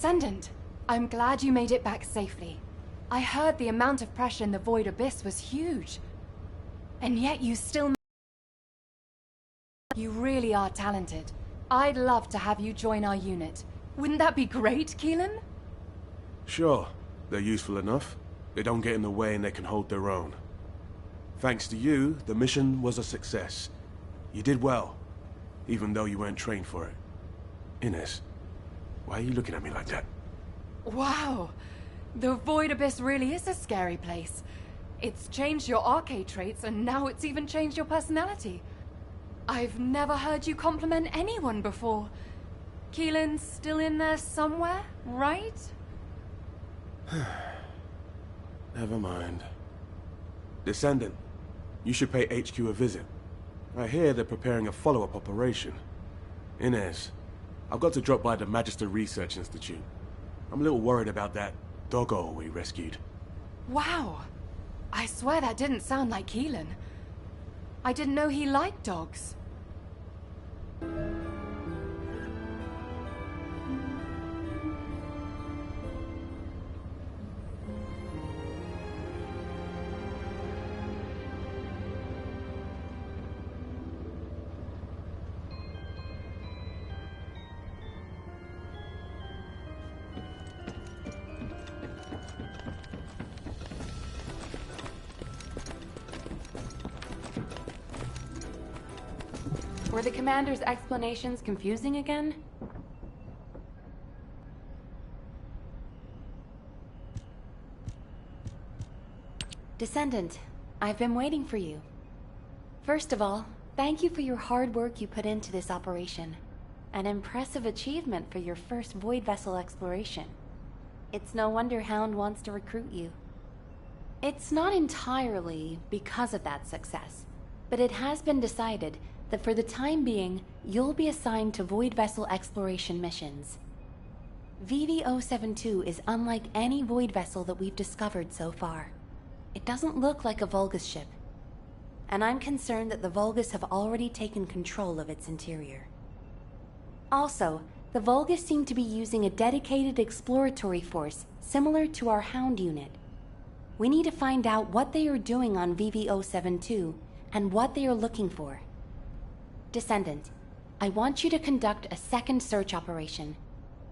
Descendant, I'm glad you made it back safely. I heard the amount of pressure in the Void Abyss was huge. And yet you still... You really are talented. I'd love to have you join our unit. Wouldn't that be great, Keelan? Sure. They're useful enough. They don't get in the way and they can hold their own. Thanks to you, the mission was a success. You did well, even though you weren't trained for it. Ines, why are you looking at me like that? Wow! The Void Abyss really is a scary place. It's changed your arcade traits, and now it's even changed your personality. I've never heard you compliment anyone before. Keelan's still in there somewhere, right? Never mind. Descendant, you should pay HQ a visit. I hear they're preparing a follow-up operation. Ines, I've got to drop by the Magister Research Institute. I'm a little worried about that doggo we rescued. Wow! I swear that didn't sound like Keelan. I didn't know he liked dogs. Were the commander's explanations confusing again? Descendant, I've been waiting for you. First of all, thank you for your hard work you put into this operation. An impressive achievement for your first Void Vessel exploration. It's no wonder Hound wants to recruit you. It's not entirely because of that success, but it has been decided that for the time being, you'll be assigned to Void Vessel exploration missions. VV-072 is unlike any Void Vessel that we've discovered so far. It doesn't look like a Vulgus ship, and I'm concerned that the Vulgus have already taken control of its interior. Also, the Vulgus seem to be using a dedicated exploratory force similar to our Hound unit. We need to find out what they are doing on VV-072 and what they are looking for. Descendant, I want you to conduct a second search operation.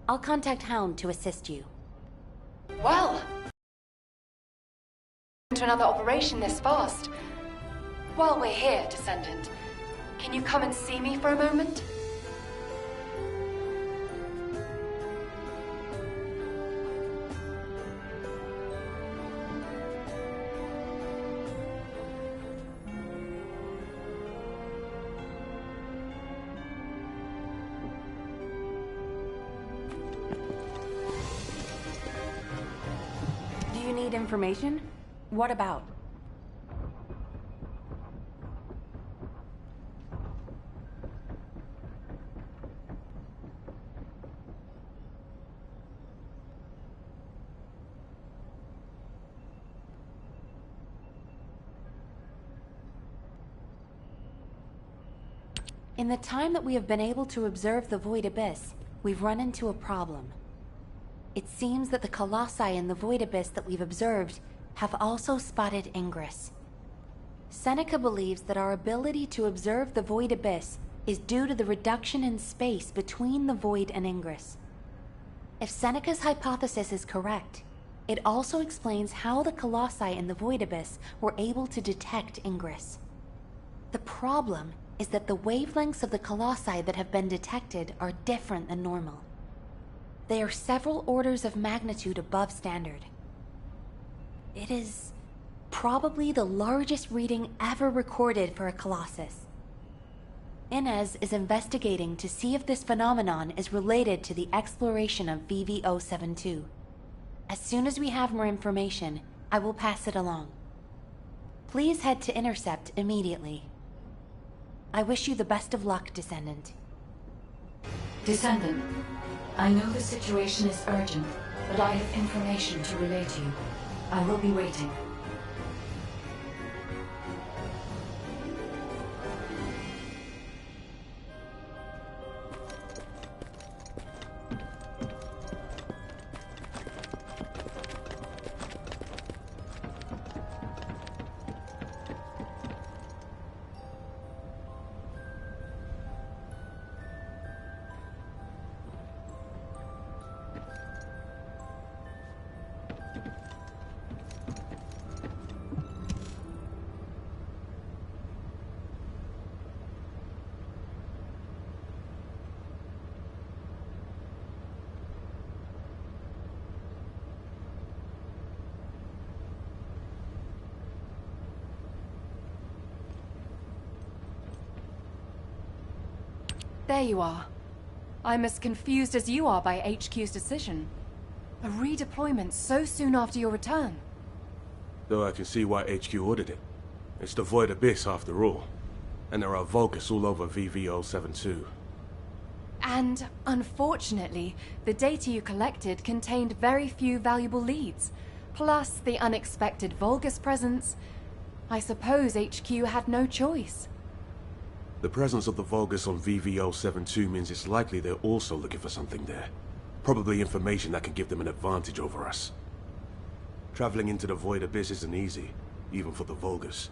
I'll contact Hound to assist you. Well, to another operation this fast. While we're here, Descendant, can you come and see me for a moment? Do you need information? What about? In the time that we have been able to observe the Void Abyss, we've run into a problem. It seems that the Colossi in the Void Abyss that we've observed have also spotted Ingress. Seneca believes that our ability to observe the Void Abyss is due to the reduction in space between the Void and Ingress. If Seneca's hypothesis is correct, it also explains how the Colossi in the Void Abyss were able to detect Ingress. The problem is that the wavelengths of the Colossi that have been detected are different than normal. They are several orders of magnitude above standard. It is probably the largest reading ever recorded for a Colossus. Inez is investigating to see if this phenomenon is related to the exploration of VV-072. As soon as we have more information, I will pass it along. Please head to Intercept immediately. I wish you the best of luck, Descendant. Descendant, I know the situation is urgent, but I have information to relay to you. I will be waiting. There you are. I'm as confused as you are by HQ's decision. A redeployment so soon after your return. Though I can see why HQ ordered it. It's the Void Abyss after all. And there are Vulgus all over VV072. And, unfortunately, the data you collected contained very few valuable leads. Plus the unexpected Vulgus presence. I suppose HQ had no choice. The presence of the Vulgus on VV072 means it's likely they're also looking for something there. Probably information that can give them an advantage over us. Traveling into the Void Abyss isn't easy, even for the Vulgus.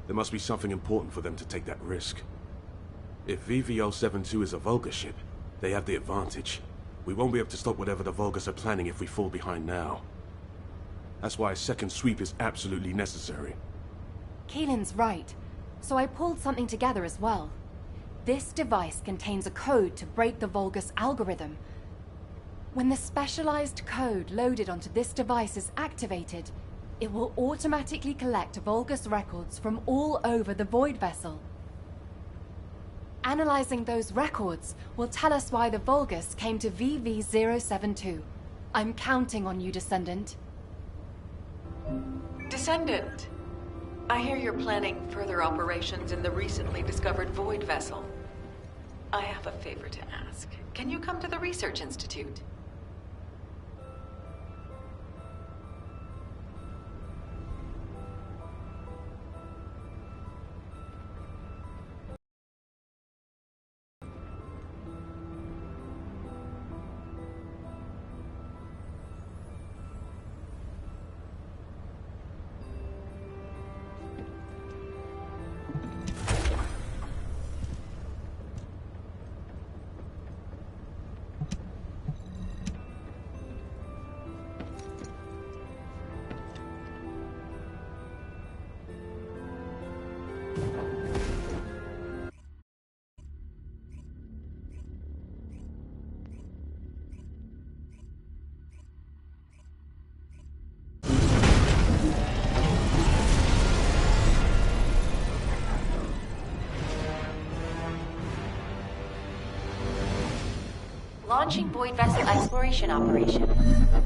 There must be something important for them to take that risk. If VV072 is a Vulgus ship, they have the advantage. We won't be able to stop whatever the Vulgus are planning if we fall behind now. That's why a second sweep is absolutely necessary. Keelan's right. So I pulled something together as well. This device contains a code to break the Vulgus algorithm. When the specialized code loaded onto this device is activated, it will automatically collect Vulgus records from all over the Void Vessel. Analyzing those records will tell us why the Vulgus came to VV072. I'm counting on you, Descendant. Descendant, I hear you're planning further operations in the recently discovered Void Vessel. I have a favor to ask. Can you come to the Research Institute? Launching Void Vessel exploration operation.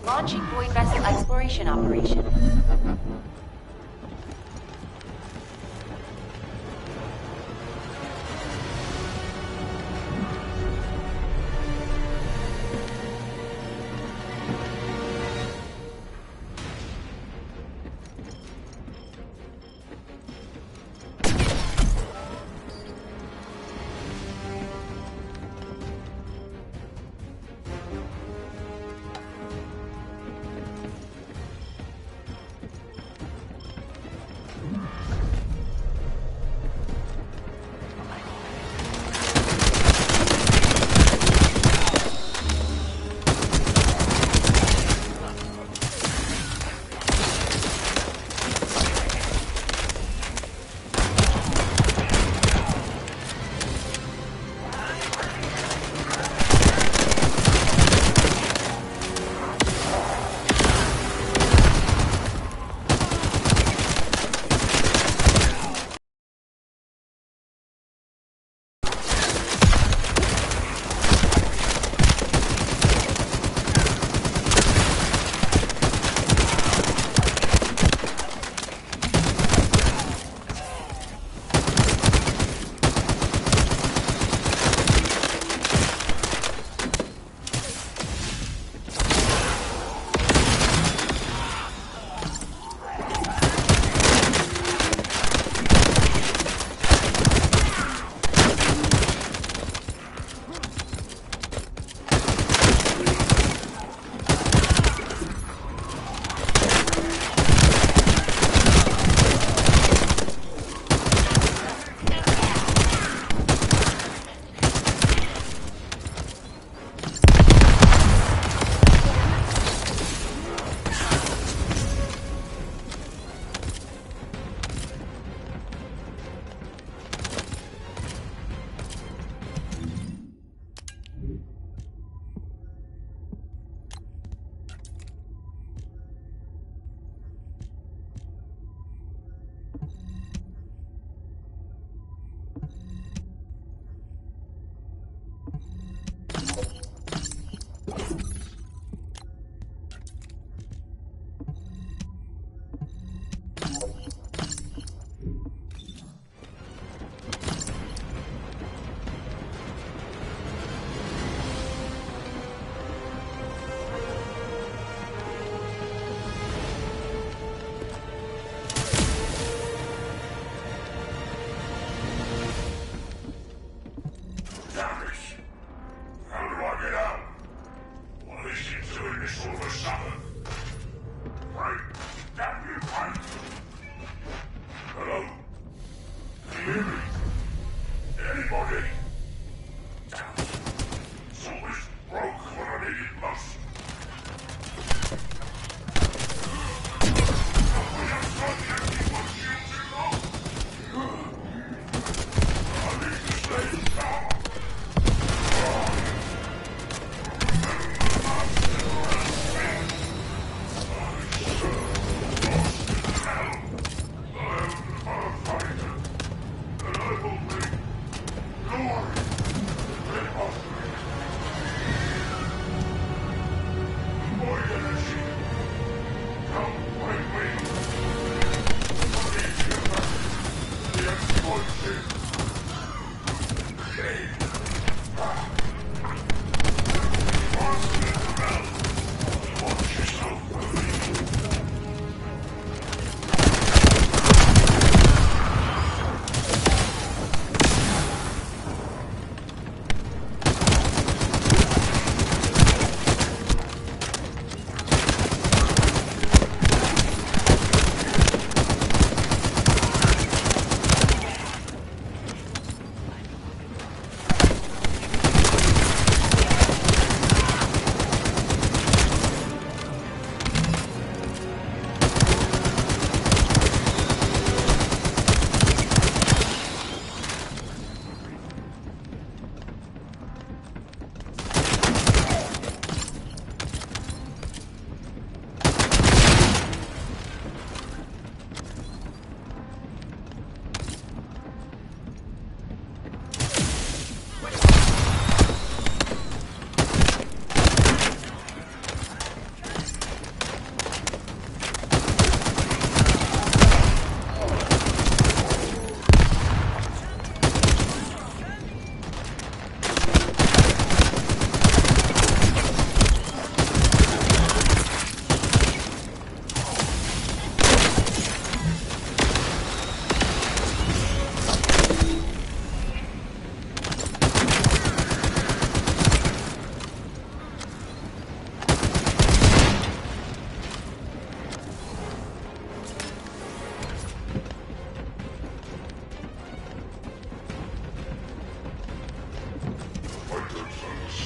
Launching void vessel exploration operation.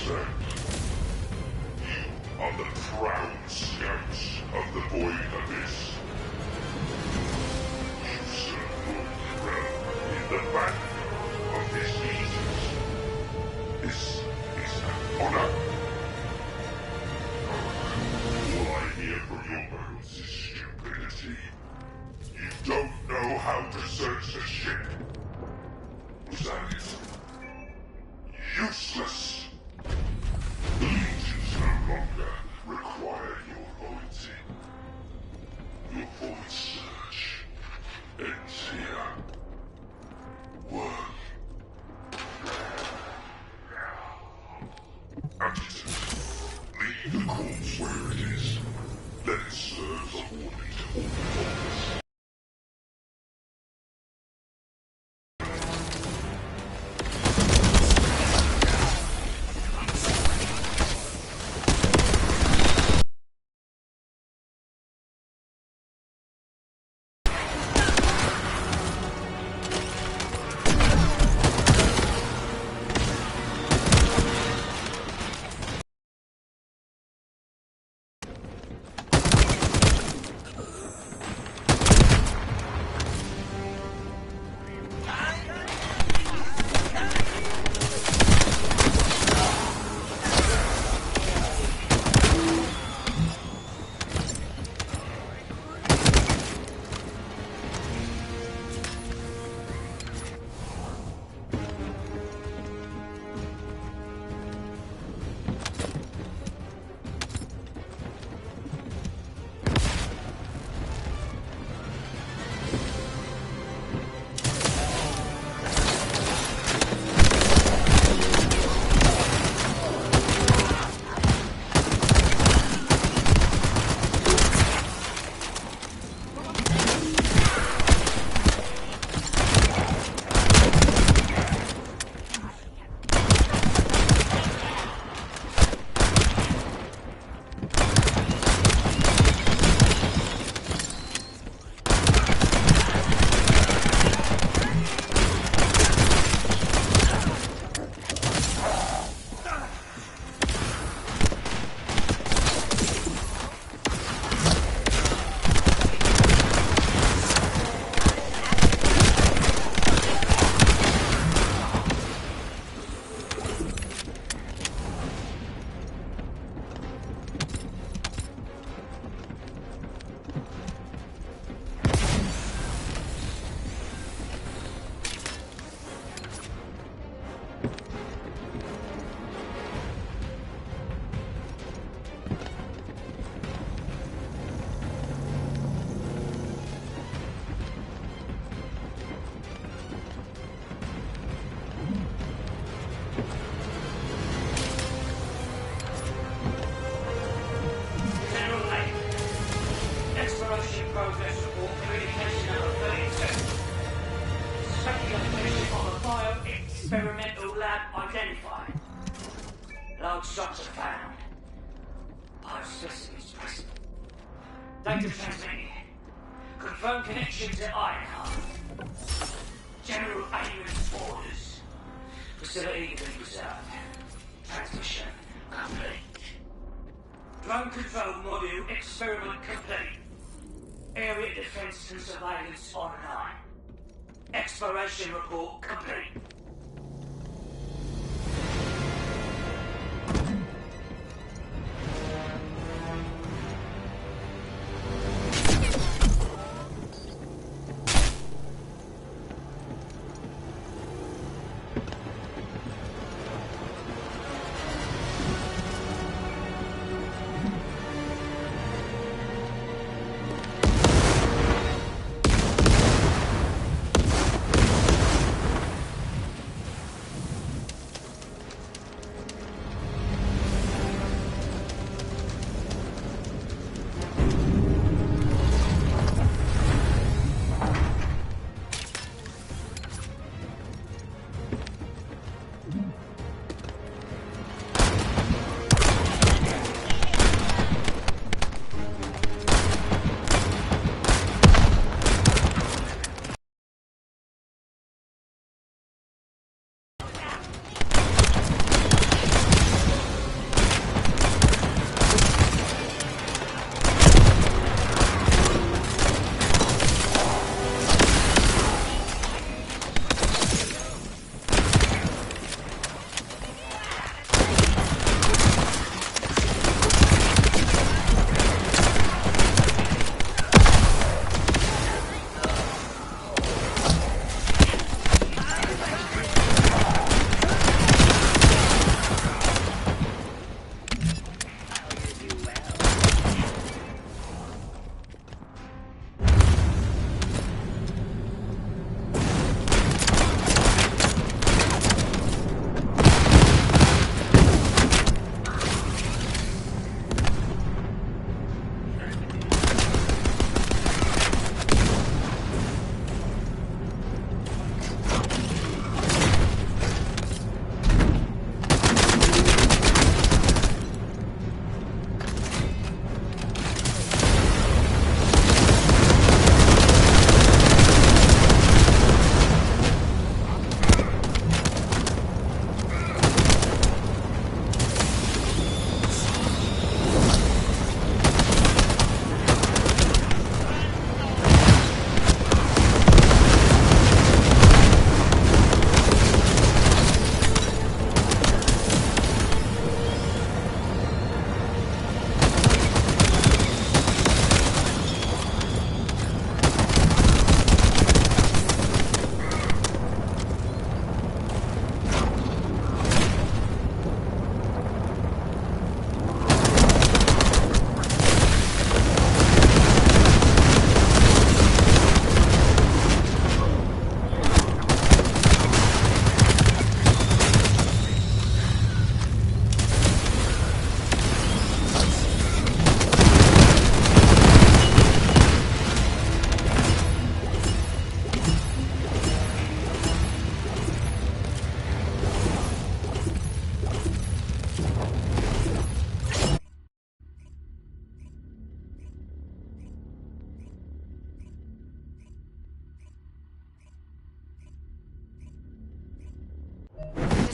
Descent. You are the proud scouts of the Void Abyss. You serve your crown in the vanguard of this aegis. This is an honor. All I hear from your mouths is stupidity. You don't know how to search the ship. That is useless. The legions no longer require your loyalty. Your void search ends here. Work. Adjutant, leave the corpse where it is. Let it serve as a warning to all followers. Experimental lab identified. Large structure found. Biospecimens present. Data transmitted. Confirmed connection to Icon. General Amos orders. Facility to be reserved. Transmission complete. Drone control module experiment complete. Area defense and surveillance online. Exploration report complete.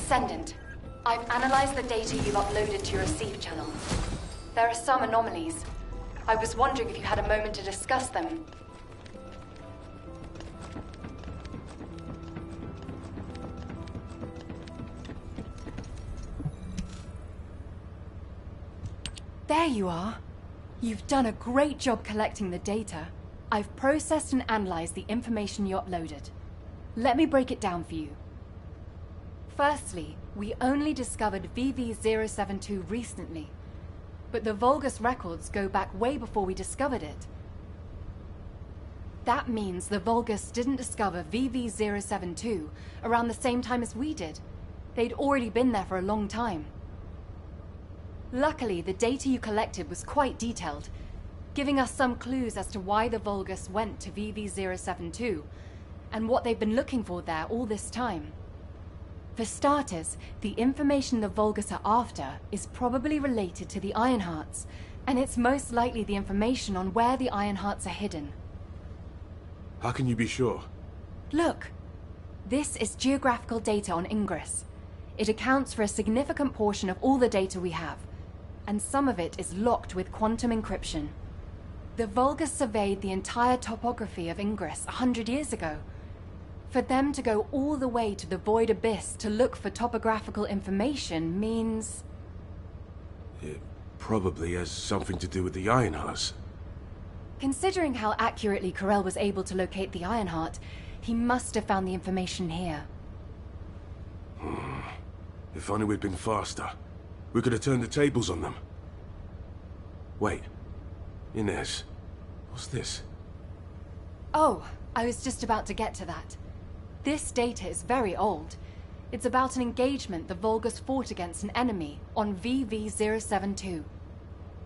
Descendant, I've analyzed the data you've uploaded to your receive channel. There are some anomalies. I was wondering if you had a moment to discuss them. There you are. You've done a great job collecting the data. I've processed and analyzed the information you uploaded. Let me break it down for you. Firstly, we only discovered VV072 recently, but the Vulgus records go back way before we discovered it. That means the Vulgus didn't discover VV072 around the same time as we did. They'd already been there for a long time. Luckily, the data you collected was quite detailed, giving us some clues as to why the Vulgus went to VV072 and what they've been looking for there all this time. For starters, the information the Vulgus are after is probably related to the Ironhearts, and it's most likely the information on where the Ironhearts are hidden. How can you be sure? Look, this is geographical data on Ingress. It accounts for a significant portion of all the data we have, and some of it is locked with quantum encryption. The Vulgus surveyed the entire topography of Ingress 100 years ago. For them to go all the way to the Void Abyss to look for topographical information means... It probably has something to do with the Ironhearts. Considering how accurately Corell was able to locate the Ironheart, he must have found the information here. If only we'd been faster. We could have turned the tables on them. Wait. Inez. What's this? Oh, I was just about to get to that. This data is very old. It's about an engagement the Vulgus fought against an enemy on VV072.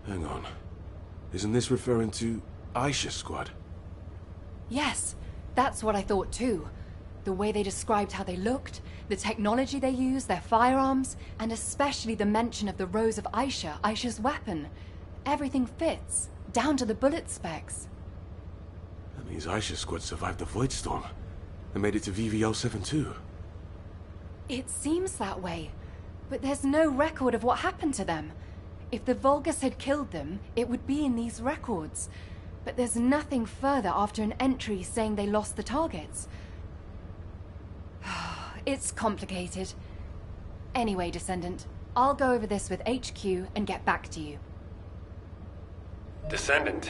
Hang on. Isn't this referring to Aisha's squad? Yes, that's what I thought too. The way they described how they looked, the technology they used, their firearms, and especially the mention of the rose of Aisha, Aisha's weapon. Everything fits, down to the bullet specs. That means Aisha's squad survived the Void Storm and made it to VV072. It seems that way, but there's no record of what happened to them. If the Vulgus had killed them, it would be in these records. But there's nothing further after an entry saying they lost the targets. It's complicated. Anyway, Descendant, I'll go over this with HQ and get back to you. Descendant,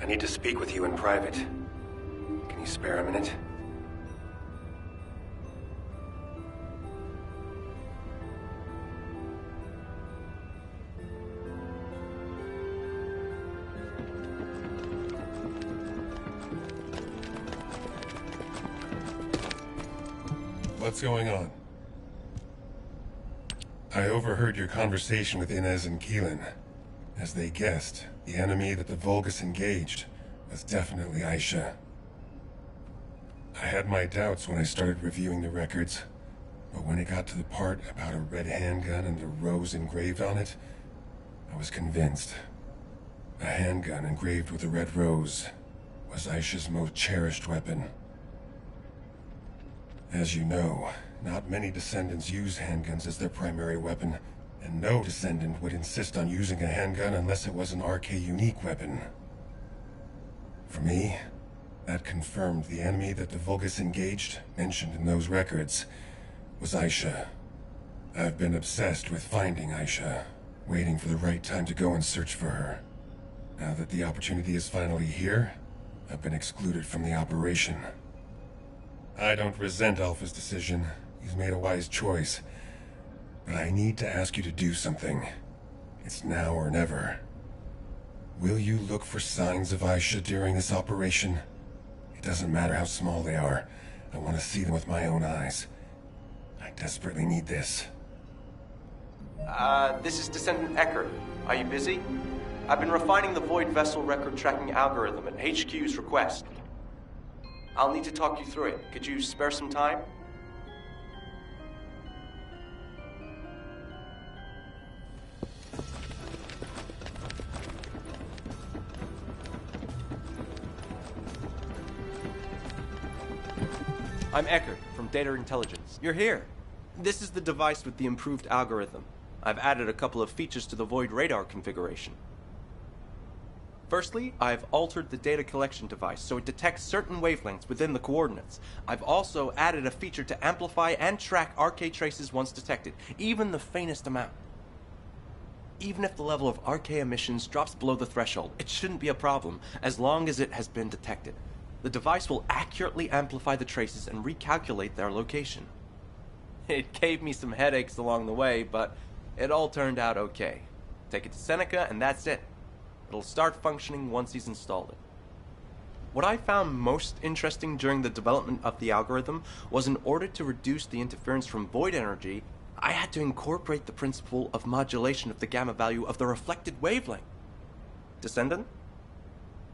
I need to speak with you in private. Can you spare a minute? What's going on? I overheard your conversation with Inez and Keelan. As they guessed, the enemy that the Vulgus engaged was definitely Aisha. I had my doubts when I started reviewing the records, but when it got to the part about a red handgun and a rose engraved on it, I was convinced. A handgun engraved with a red rose was Aisha's most cherished weapon. As you know, not many Descendants use handguns as their primary weapon, and no Descendant would insist on using a handgun unless it was an RK unique weapon. For me, that confirmed the enemy that the Vulgus engaged, mentioned in those records, was Aisha. I've been obsessed with finding Aisha, waiting for the right time to go and search for her. Now that the opportunity is finally here, I've been excluded from the operation. I don't resent Alpha's decision. He's made a wise choice. But I need to ask you to do something. It's now or never. Will you look for signs of Aisha during this operation? It doesn't matter how small they are. I want to see them with my own eyes. I desperately need this. This is Descendant Eckert. Are you busy? I've been refining the Void Vessel record tracking algorithm at HQ's request. I'll need to talk you through it. Could you spare some time? I'm Eckert from Data Intelligence. You're here. This is the device with the improved algorithm. I've added a couple of features to the Void radar configuration. Firstly, I've altered the data collection device so it detects certain wavelengths within the coordinates. I've also added a feature to amplify and track RK traces once detected, even the faintest amount. Even if the level of RK emissions drops below the threshold, it shouldn't be a problem, as long as it has been detected. The device will accurately amplify the traces and recalculate their location. It gave me some headaches along the way, but it all turned out okay. Take it to Seneca, and that's it. It'll start functioning once he's installed it. What I found most interesting during the development of the algorithm was in order to reduce the interference from void energy, I had to incorporate the principle of modulation of the gamma value of the reflected wavelength. Descendant?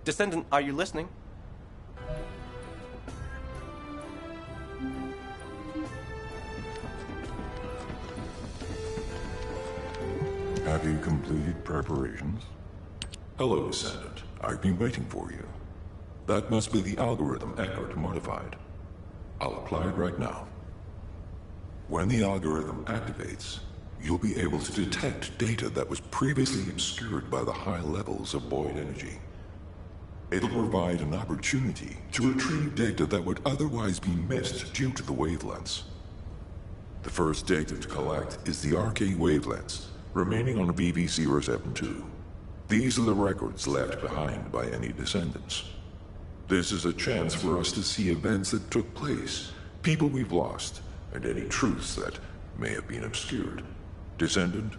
Descendant, are you listening? Have you completed preparations? Hello, Descendant. I've been waiting for you. That must be the algorithm Eckert modified. I'll apply it right now. When the algorithm activates, you'll be able to detect data that was previously obscured by the high levels of void energy. It'll provide an opportunity to retrieve data that would otherwise be missed due to the wavelengths. The first data to collect is the RK wavelengths remaining on BV072. These are the records left behind by any descendants. This is a chance for us to see events that took place, people we've lost, and any truths that may have been obscured. Descendant,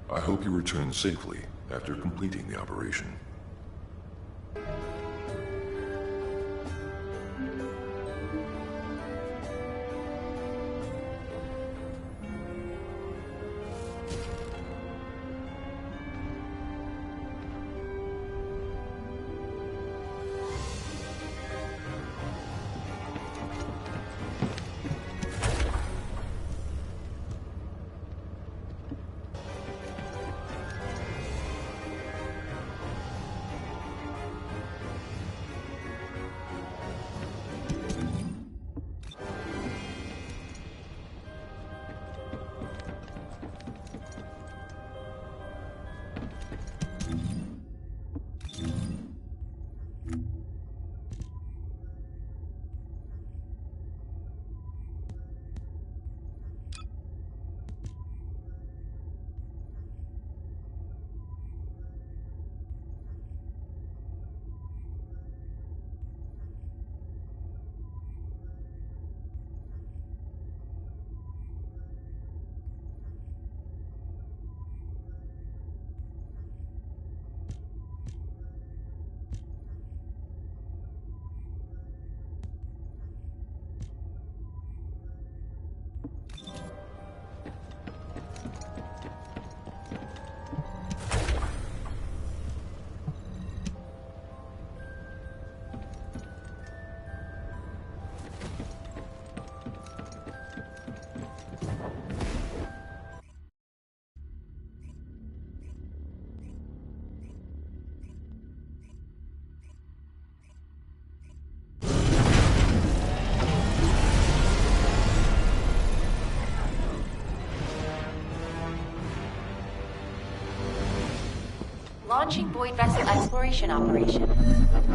I hope you return safely after completing the operation. Launching Void Vessel Exploration Operation.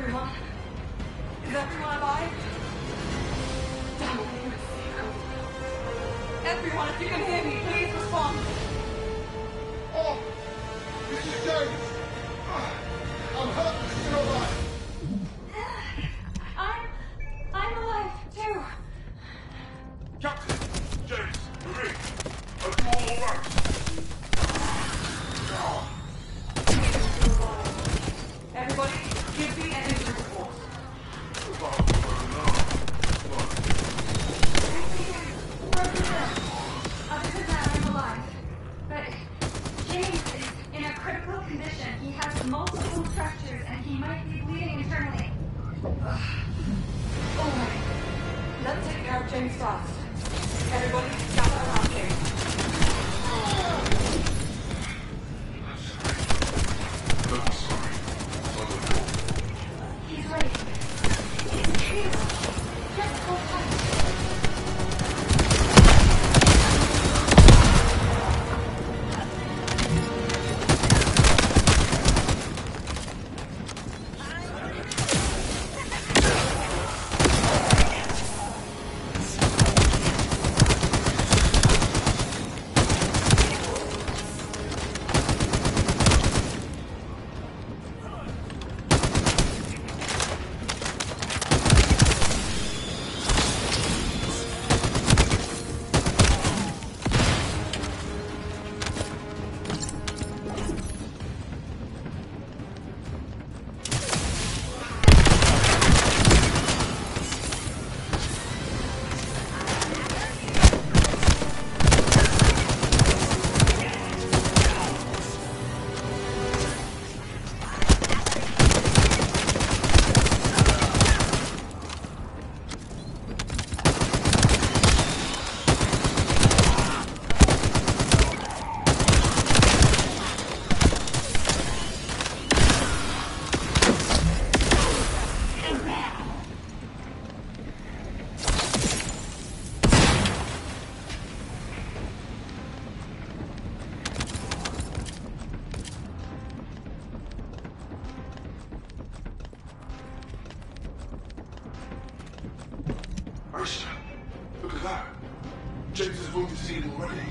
everyone? Is everyone alive? Damn it. Everyone, if you can hear me, please respond. Oh, this is James. I'm hurt, but still alive. I'm alive, too. Captain, James, Marie, are you all alright? Everybody, give me an injury report. Other than that, I'm alive. But James is in a critical condition. He has multiple fractures and he might be bleeding internally. Alright. Let's take care of James fast. Everybody, gather around James. He's ready. Please, just hold tight. Look at that. James is wounded sealing already.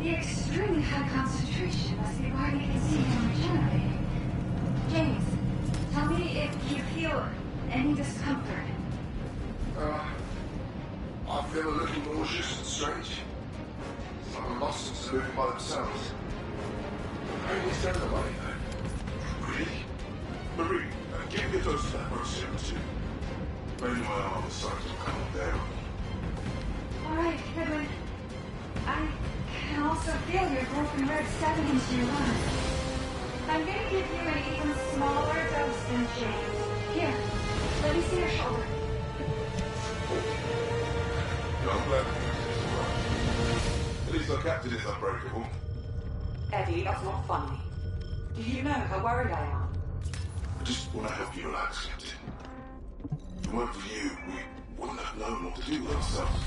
The extremely high concentration must be why we can see him regenerating. James, tell me if you feel any discomfort. I feel a little nauseous and strange. Some of the muscles are moving by themselves. How are you sending them away, though? Really? Marie, give me a dose of that serum too. Maybe my arm is starting to come down. Alright, Edwin. I can also feel your broken red stepping into your lungs. I'm gonna give you an even smaller dose than James. Here, let me see your shoulder. I'm glad this is alright. At least our captain is unbreakable. Eddie, that's not funny. Do you know how worried I am? I just want to help you relax, Captain. If it weren't for you, we wouldn't have known what to do with ourselves.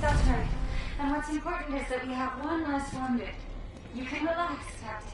That's right. And what's important is that we have one less wounded. You can relax, Captain.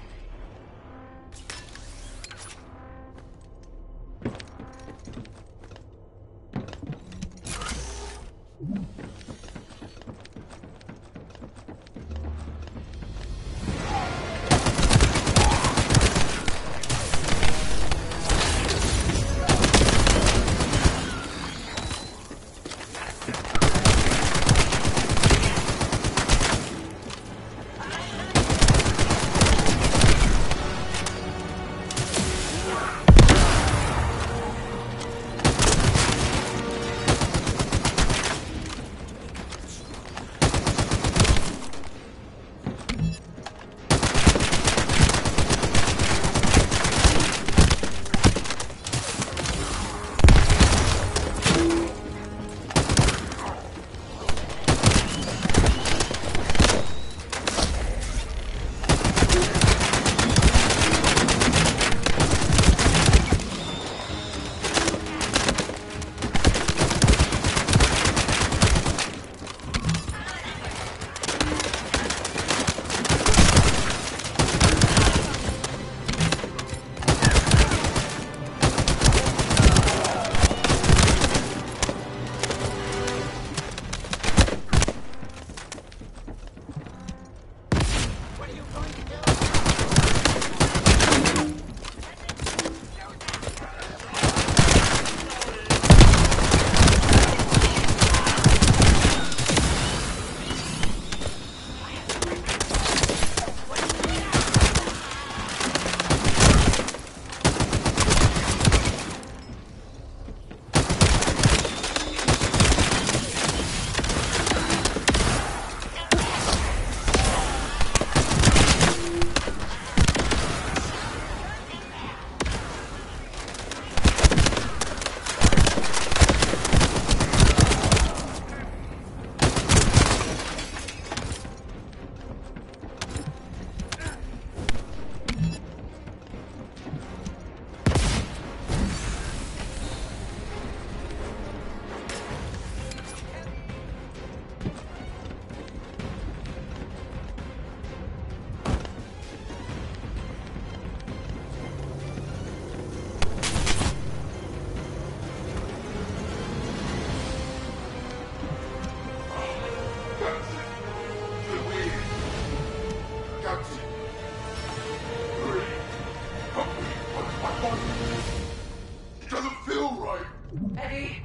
Marie?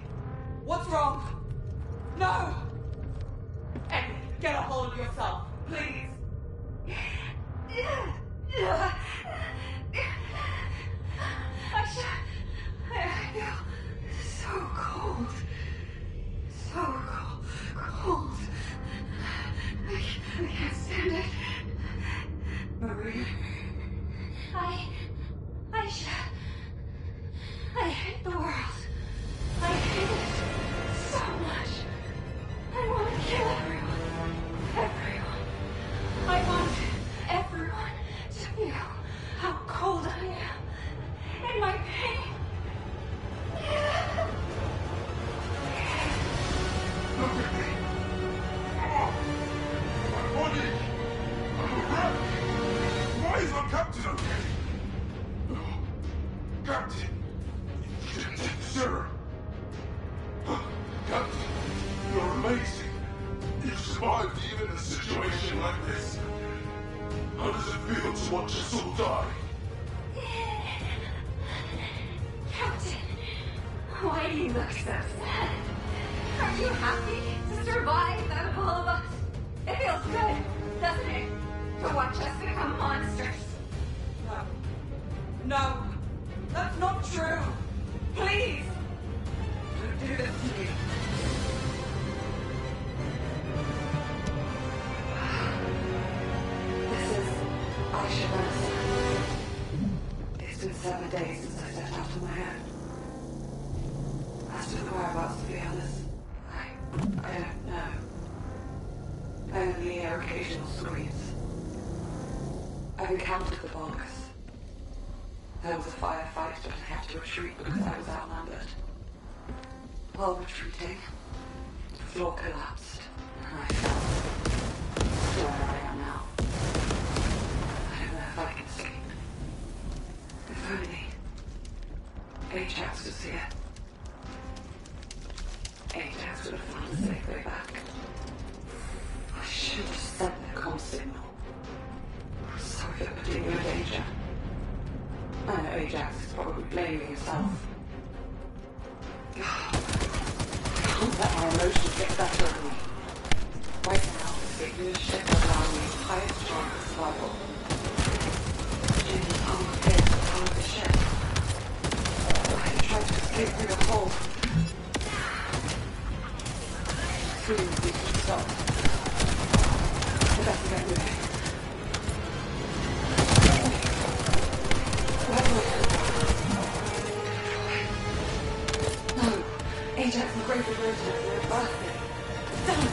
What's wrong? No! Emily, get a hold of yourself, please. I feel so cold. So cold. I can't stand it. Marie? I hate the world. I hate it so much. I want to kill everyone. I want everyone to feel how cold I am and my pain. Look at me. My body. I'm a wreck. Why is our captain okay? Captain, you didn't take the serum. Captain, you're amazing. You survived even a situation like this. How does it feel to watch us all die? Captain, why do you look so sad? Are you happy to survive out of all of us? It feels good, doesn't it? To watch us become monsters. No, that's not true. Please, don't do this to me. This is Aisha Rose. It's been 7 days since I set out on my own. As to the whereabouts, to be honest, I don't know. I only hear occasional screams. I've encountered the bonkers. There was a firefight, but I had to retreat because I was outnumbered. While retreating, the floor collapsed, and I fell. Where I am now. I don't know if I can escape. If only Ajax was here. Ajax would have found a safe way back. I should have sent their comm signal. Sorry for putting you in danger. I know Ajax is probably blaming himself. I can't let my emotions get better of me. Right now, escaping the ship will allow me the highest chance of survival. Jim's unprepared to power the ship. I can try to escape through the hole. Soon we can stop. I better get moving. No, Ajax and Grace are going to their birthday. Damn it!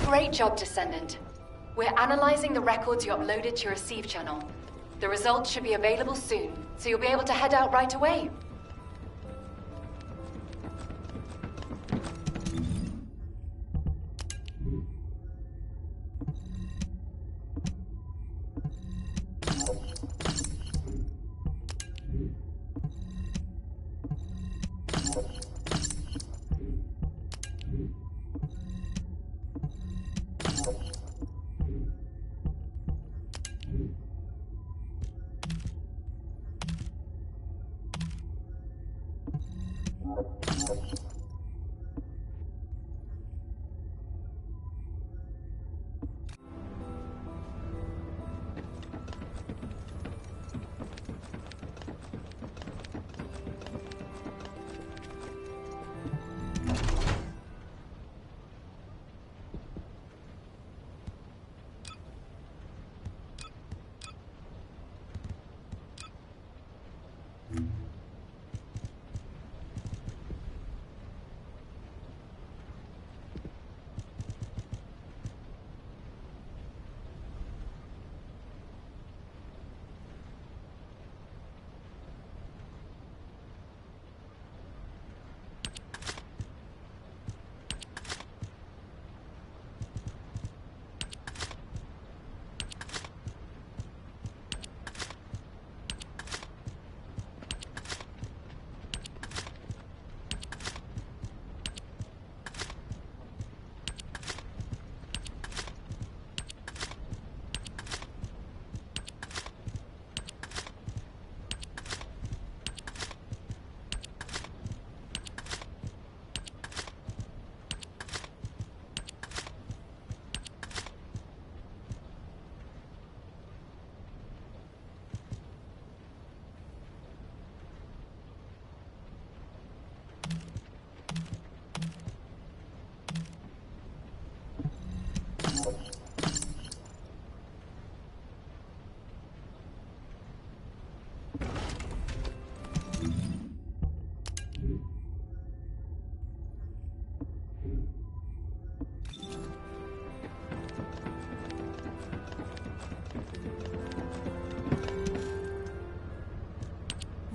Great job, Descendant. We're analyzing the records you uploaded to your receive channel. The results should be available soon, so you'll be able to head out right away.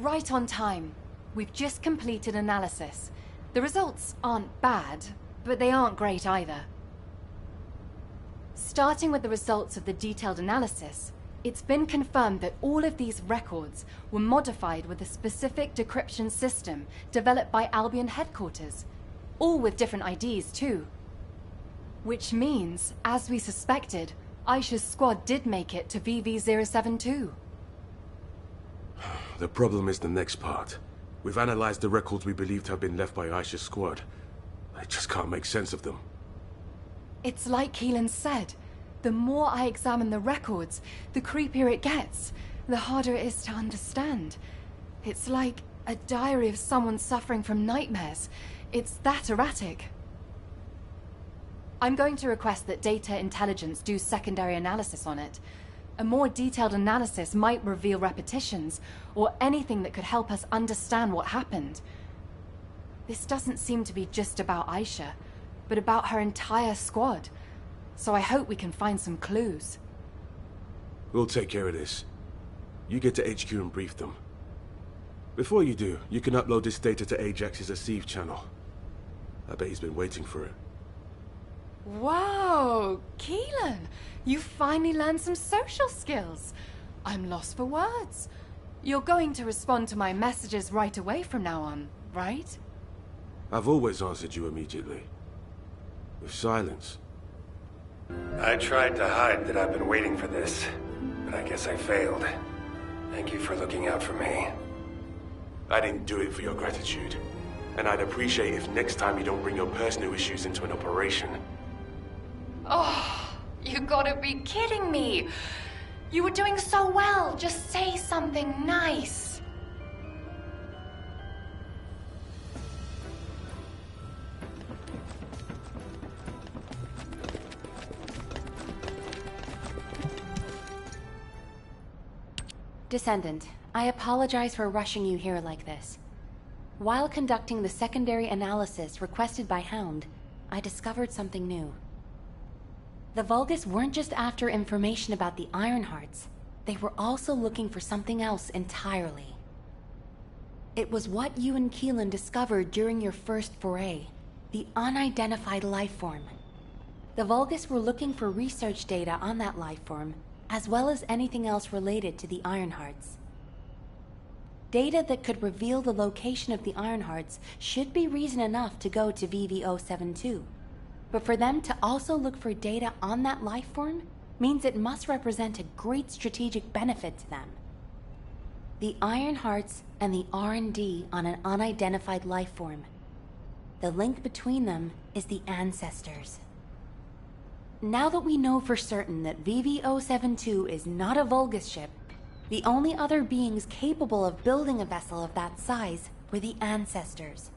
Right on time. We've just completed analysis. The results aren't bad, but they aren't great either. Starting with the results of the detailed analysis, it's been confirmed that all of these records were modified with a specific decryption system developed by Albion headquarters, all with different IDs too. Which means, as we suspected, Aisha's squad did make it to VV-072. The problem is the next part. We've analyzed the records we believe to have been left by Aisha's squad. I just can't make sense of them. It's like Keelan said. The more I examine the records, the creepier it gets, the harder it is to understand. It's like a diary of someone suffering from nightmares. It's that erratic. I'm going to request that Data Intelligence do secondary analysis on it. A more detailed analysis might reveal repetitions, or anything that could help us understand what happened. This doesn't seem to be just about Aisha, but about her entire squad. So I hope we can find some clues. We'll take care of this. You get to HQ and brief them. Before you do, you can upload this data to Ajax's Receive channel. I bet he's been waiting for it. Wow, Keelan! You finally learned some social skills. I'm lost for words. You're going to respond to my messages right away from now on, right? I've always answered you immediately. With silence. I tried to hide that I've been waiting for this, but I guess I failed. Thank you for looking out for me. I didn't do it for your gratitude. And I'd appreciate if next time you don't bring your personal issues into an operation. Oh, you gotta be kidding me. You were doing so well. Just say something nice. Descendant, I apologize for rushing you here like this. While conducting the secondary analysis requested by Hound, I discovered something new. The Vulgus weren't just after information about the Ironhearts, they were also looking for something else entirely. It was what you and Keelan discovered during your first foray, the unidentified lifeform. The Vulgus were looking for research data on that lifeform, as well as anything else related to the Ironhearts. Data that could reveal the location of the Ironhearts should be reason enough to go to VV-072. But for them to also look for data on that lifeform means it must represent a great strategic benefit to them. The Ironhearts and the R&D on an unidentified lifeform. The link between them is the Ancestors. Now that we know for certain that VV-072 is not a Vulgus ship, the only other beings capable of building a vessel of that size were the Ancestors.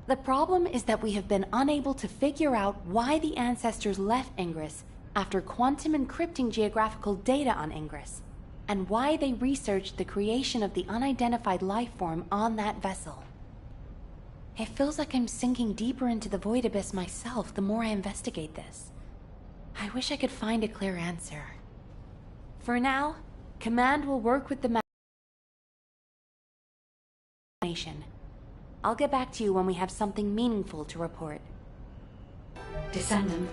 The problem is that we have been unable to figure out why the Ancestors left Ingress after quantum encrypting geographical data on Ingress, and why they researched the creation of the unidentified lifeform on that vessel. It feels like I'm sinking deeper into the void abyss myself the more I investigate this. I wish I could find a clear answer. For now, Command will work with the nation. I'll get back to you when we have something meaningful to report. Descendant,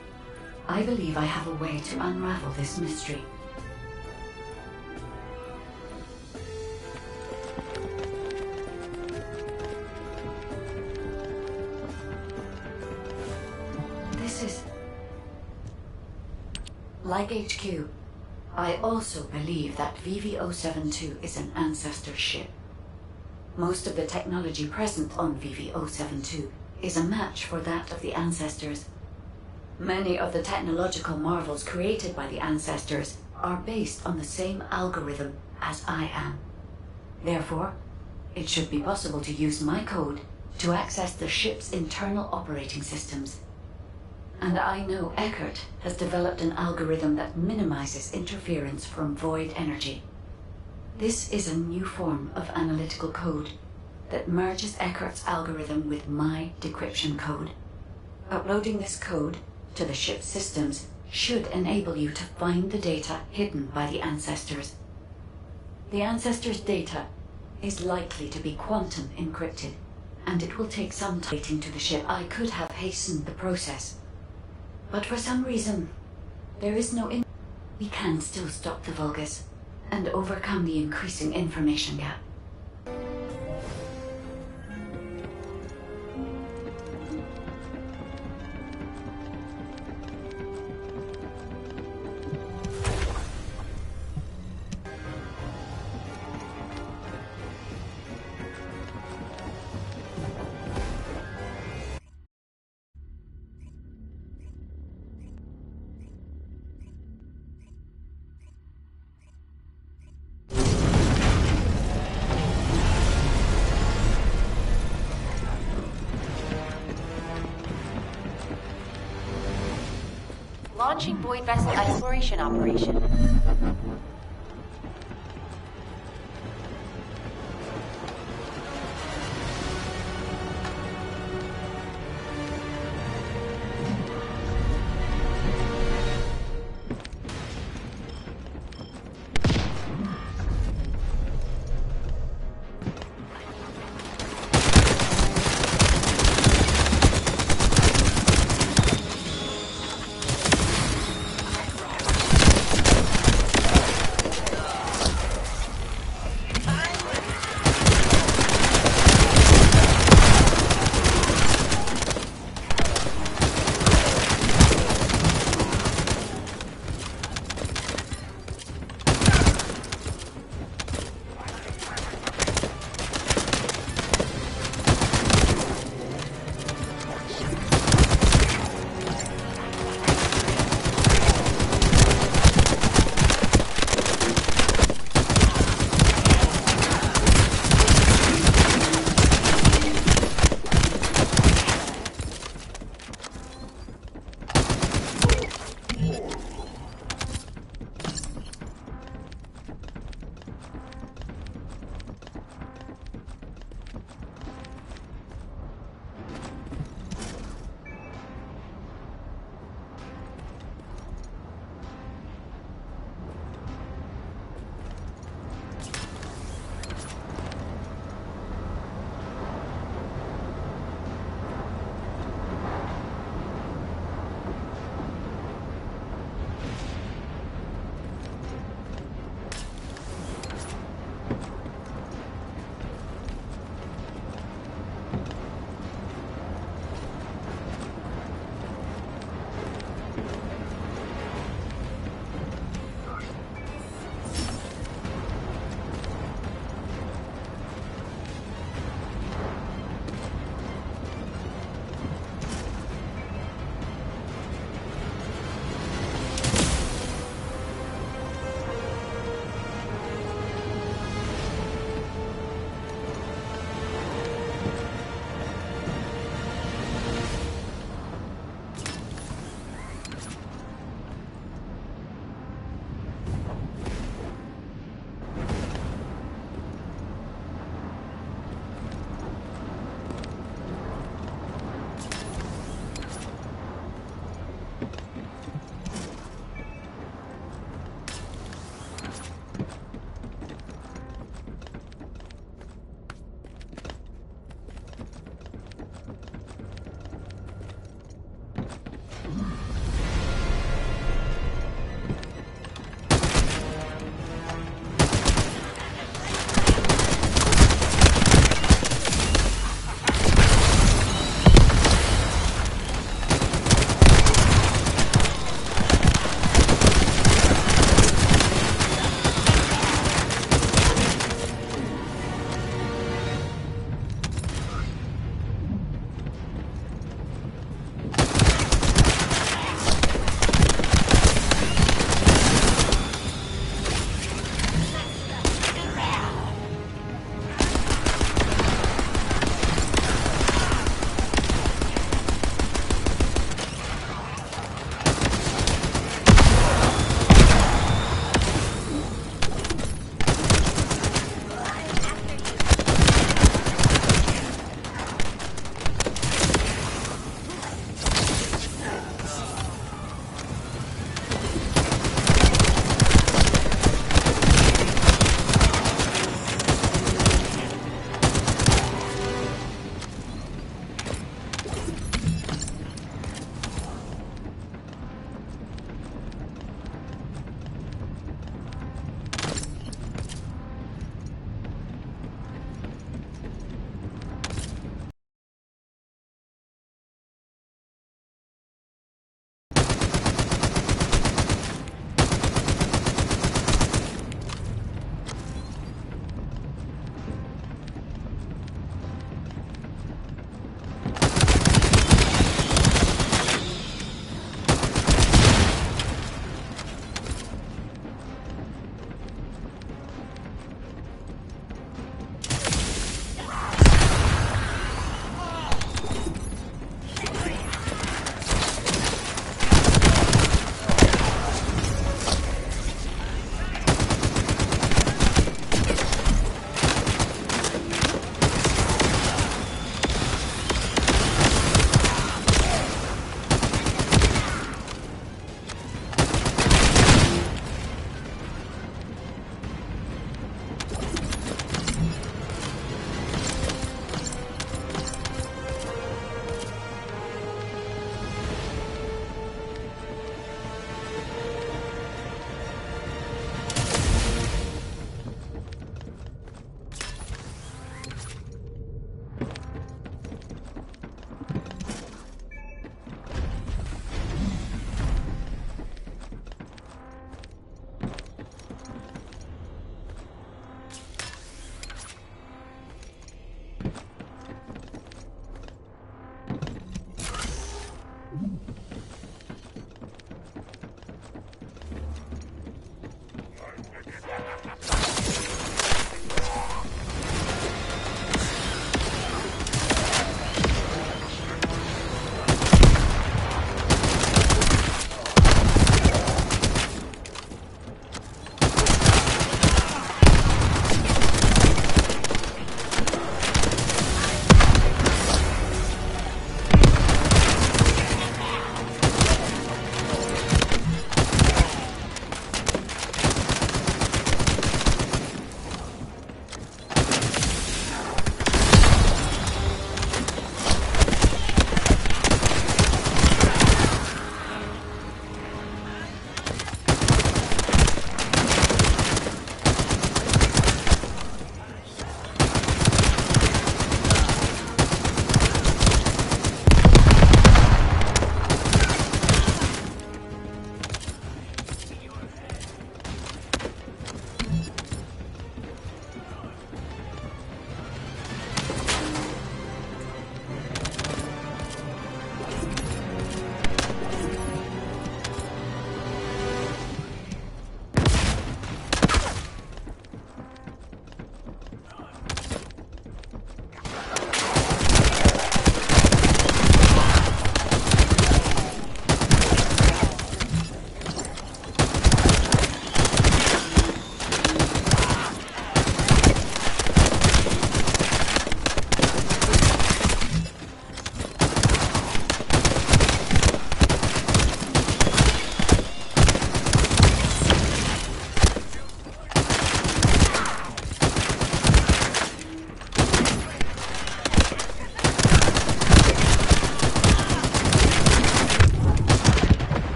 I believe I have a way to unravel this mystery. This is... Like HQ, I also believe that VV-072 is an ancestor ship. Most of the technology present on VV-072 is a match for that of the Ancestors. Many of the technological marvels created by the Ancestors are based on the same algorithm as I am. Therefore, it should be possible to use my code to access the ship's internal operating systems. And I know Eckert has developed an algorithm that minimizes interference from void energy. This is a new form of analytical code that merges Eckert's algorithm with my decryption code. Uploading this code to the ship's systems should enable you to find the data hidden by the Ancestors. The Ancestors' data is likely to be quantum encrypted, and it will take some time getting to the ship. I could have hastened the process, but for some reason, there is no we can still stop the Vulgus and overcome the increasing information gap. Launching Void Vessel Exploration Operation.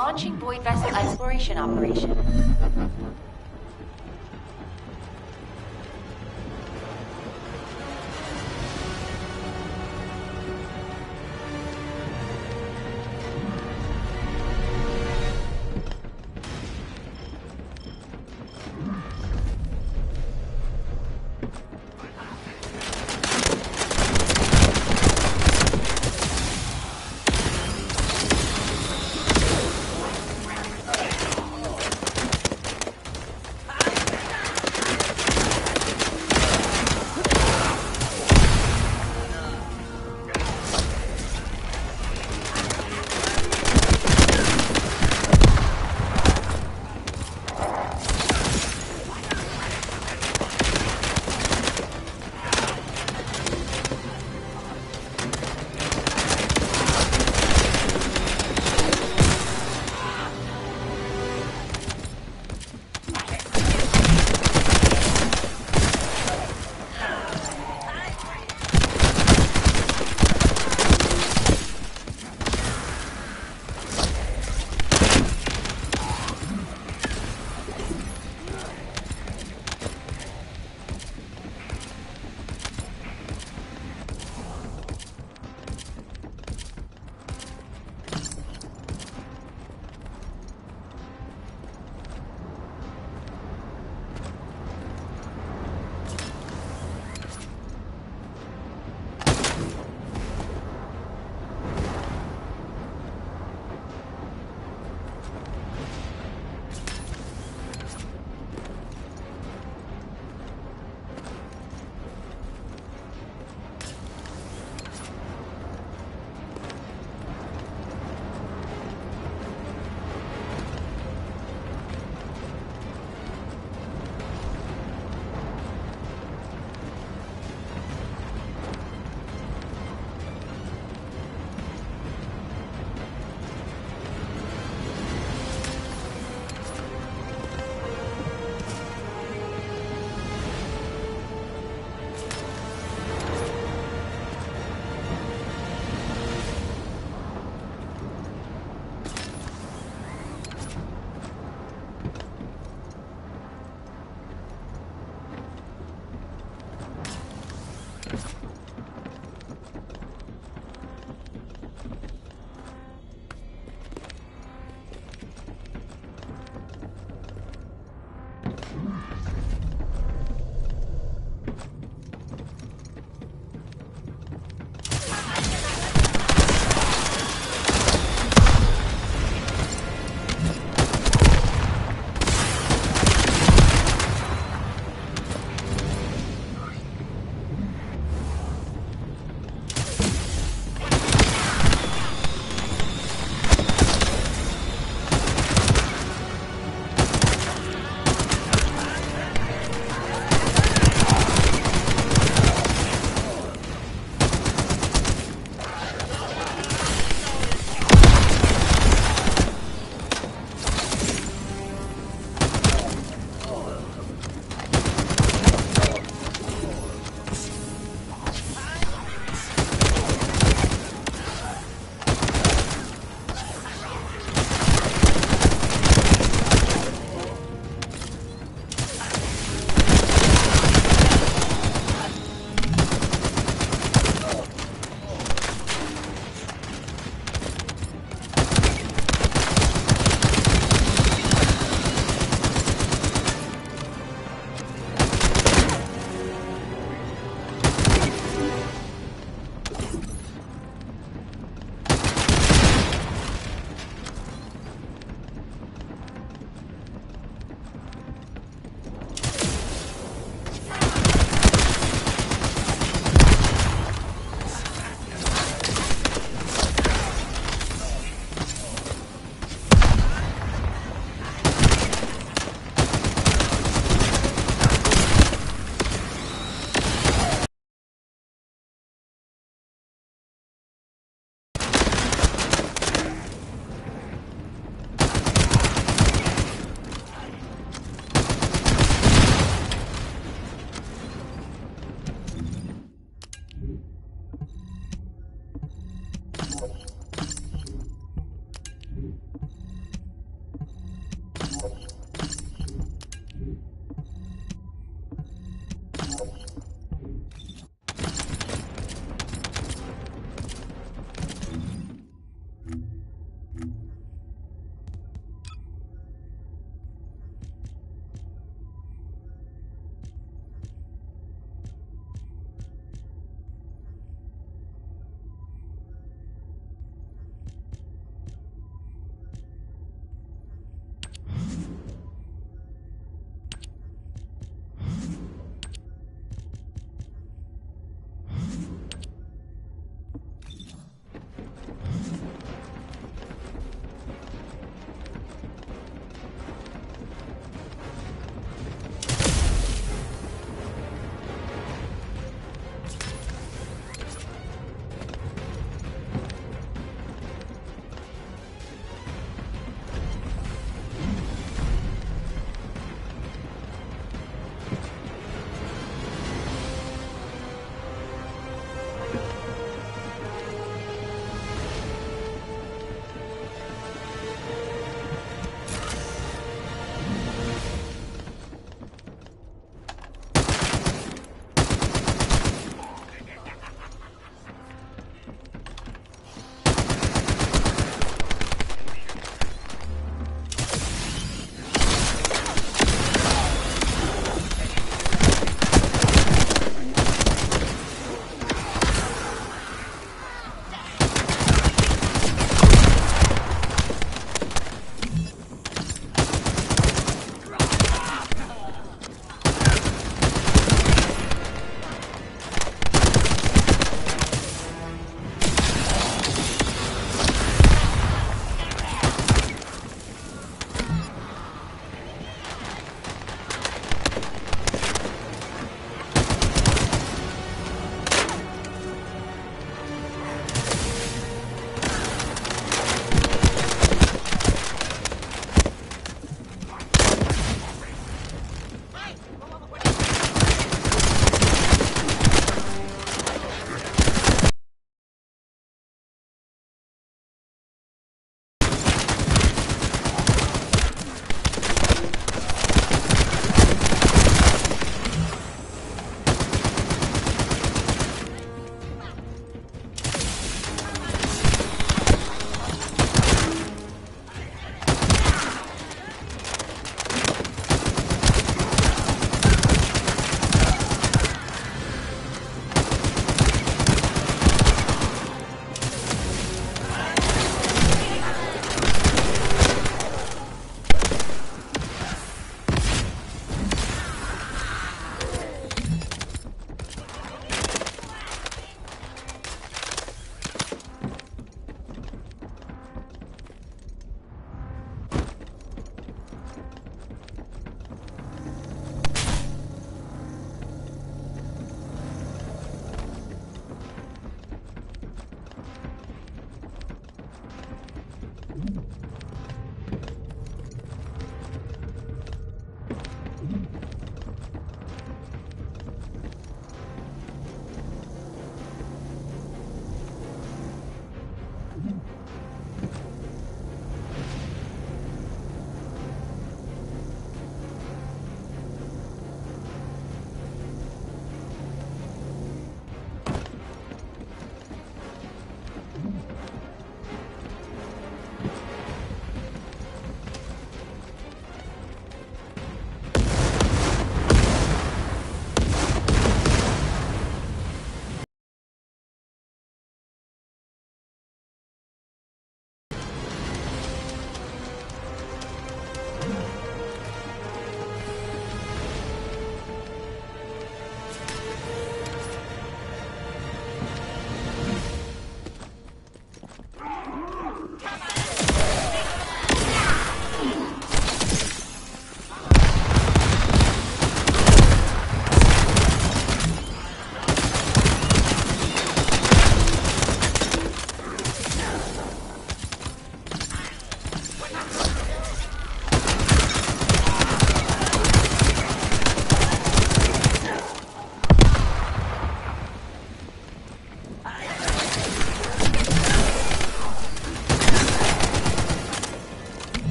Launching Void Vessel Exploration Operation.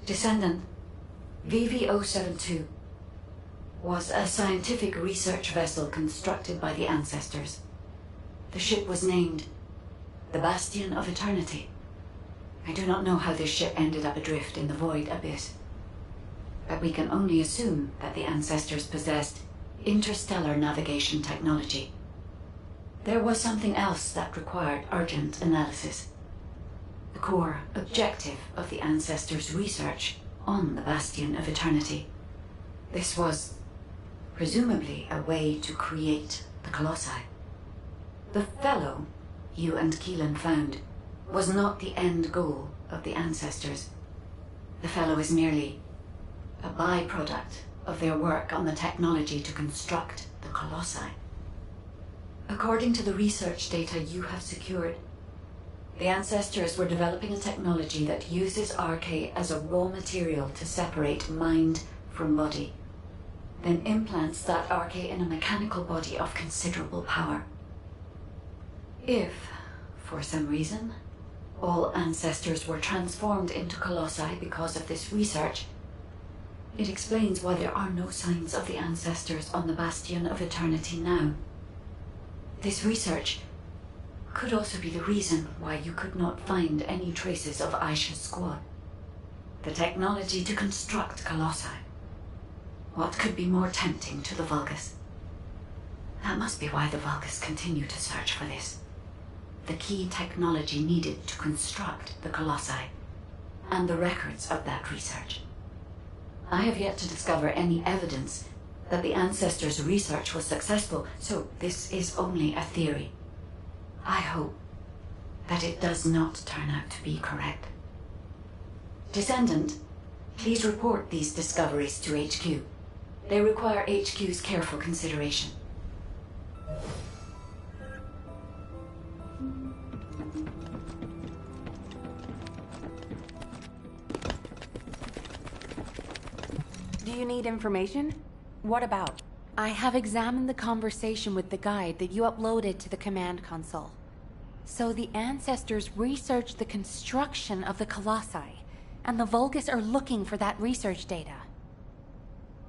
Descendant, VV072 was a scientific research vessel constructed by the ancestors. The ship was named the Bastion of Eternity. I do not know how this ship ended up adrift in the void abyss, but we can only assume that the ancestors possessed interstellar navigation technology. There was something else that required urgent analysis. The core objective of the ancestors' research on the Bastion of Eternity. This was presumably a way to create the Colossi. The fellow you and Keelan found was not the end goal of the ancestors. The fellow is merely a byproduct of their work on the technology to construct the Colossi. According to the research data you have secured, the ancestors were developing a technology that uses RK as a raw material to separate mind from body, then implants that RK in a mechanical body of considerable power. If, for some reason, all ancestors were transformed into Colossi because of this research, it explains why there are no signs of the ancestors on the Bastion of Eternity now. This research could also be the reason why you could not find any traces of Aisha's squad. The technology to construct Colossi. What could be more tempting to the Vulgus? That must be why the Vulgus continue to search for this. The key technology needed to construct the Colossi, and the records of that research. I have yet to discover any evidence that the ancestors' research was successful, so this is only a theory. I hope that it does not turn out to be correct. Descendant, please report these discoveries to HQ. They require HQ's careful consideration. Do you need information? What about? I have examined the conversation with the guide that you uploaded to the command console. So the ancestors researched the construction of the Colossi, and the Vulgus are looking for that research data.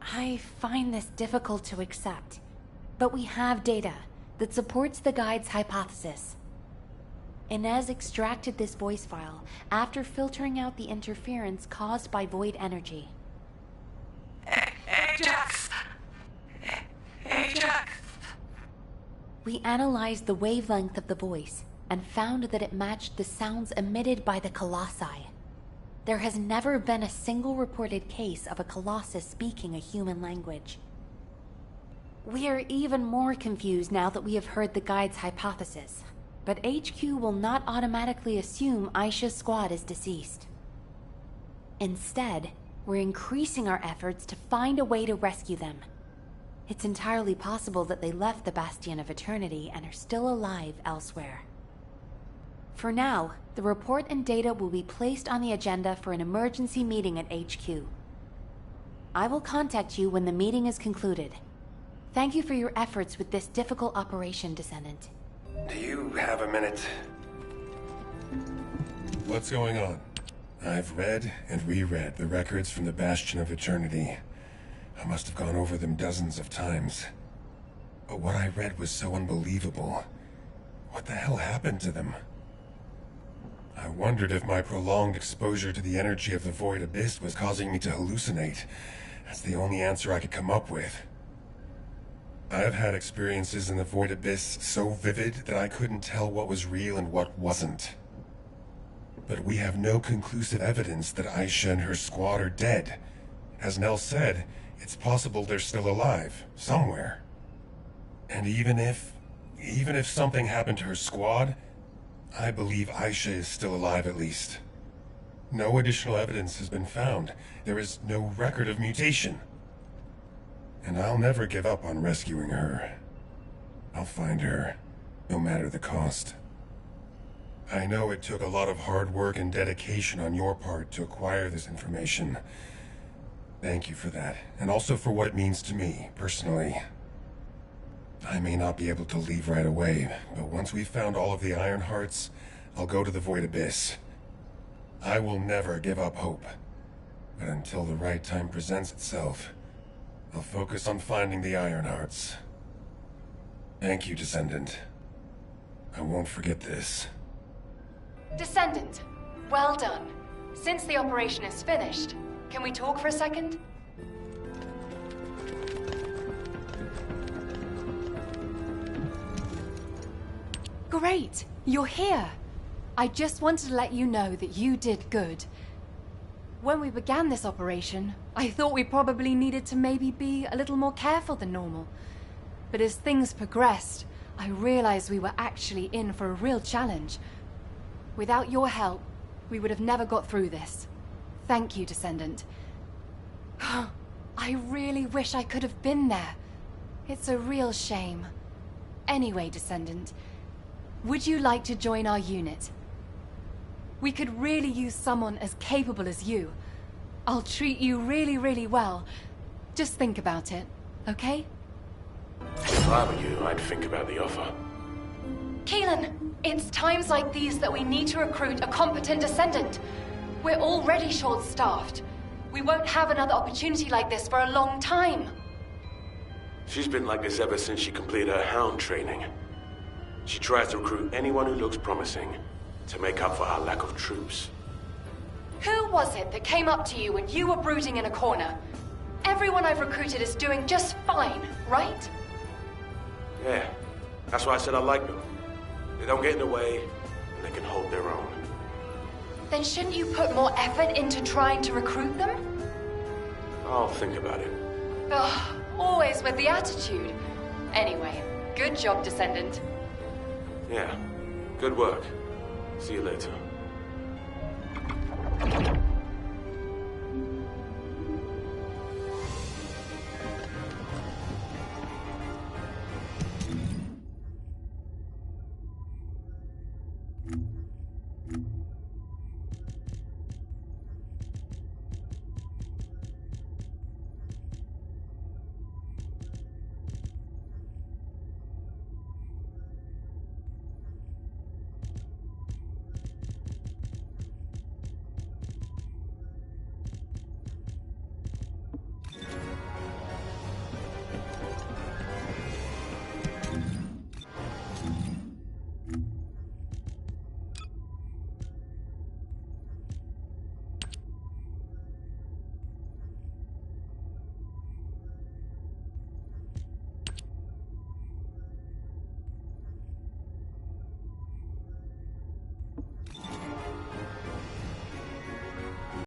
I find this difficult to accept, but we have data that supports the guide's hypothesis. Inez extracted this voice file after filtering out the interference caused by void energy. Ajax! Ajax! We analyzed the wavelength of the voice and found that it matched the sounds emitted by the Colossi. There has never been a single reported case of a Colossus speaking a human language. We are even more confused now that we have heard the guide's hypothesis, but HQ will not automatically assume Aisha's squad is deceased. Instead, we're increasing our efforts to find a way to rescue them. It's entirely possible that they left the Bastion of Eternity and are still alive elsewhere. For now, the report and data will be placed on the agenda for an emergency meeting at HQ. I will contact you when the meeting is concluded. Thank you for your efforts with this difficult operation, Descendant. Do you have a minute? What's going on? I've read and reread the records from the Bastion of Eternity. I must have gone over them dozens of times. But what I read was so unbelievable. What the hell happened to them? I wondered if my prolonged exposure to the energy of the Void Abyss was causing me to hallucinate. That's the only answer I could come up with. I've had experiences in the Void Abyss so vivid that I couldn't tell what was real and what wasn't. But we have no conclusive evidence that Aisha and her squad are dead. As Nell said, it's possible they're still alive, somewhere. And even if something happened to her squad, I believe Aisha is still alive at least. No additional evidence has been found. There is no record of mutation. And I'll never give up on rescuing her. I'll find her, no matter the cost. I know it took a lot of hard work and dedication on your part to acquire this information. Thank you for that, and also for what it means to me, personally. I may not be able to leave right away, but once we've found all of the Iron Hearts, I'll go to the Void Abyss. I will never give up hope. But until the right time presents itself, I'll focus on finding the Iron Hearts. Thank you, Descendant. I won't forget this. Descendant, well done. Since the operation is finished, can we talk for a second? Great, you're here. I just wanted to let you know that you did good. When we began this operation, I thought we probably needed to maybe be a little more careful than normal. But as things progressed, I realized we were actually in for a real challenge. Without your help, we would have never got through this. Thank you, Descendant. I really wish I could have been there. It's a real shame. Anyway, Descendant, would you like to join our unit? We could really use someone as capable as you. I'll treat you really, really well. Just think about it, okay? If I were you, I'd think about the offer. Keelan, it's times like these that we need to recruit a competent Descendant. We're already short-staffed. We won't have another opportunity like this for a long time. She's been like this ever since she completed her Hound training. She tries to recruit anyone who looks promising to make up for our lack of troops. Who was it that came up to you when you were brooding in a corner? Everyone I've recruited is doing just fine, right? Yeah, that's why I said I like them. They don't get in the way, and they can hold their own. Then shouldn't you put more effort into trying to recruit them? I'll think about it. Ugh, always with the attitude. Anyway, good job, Descendant. Yeah, good work. See you later.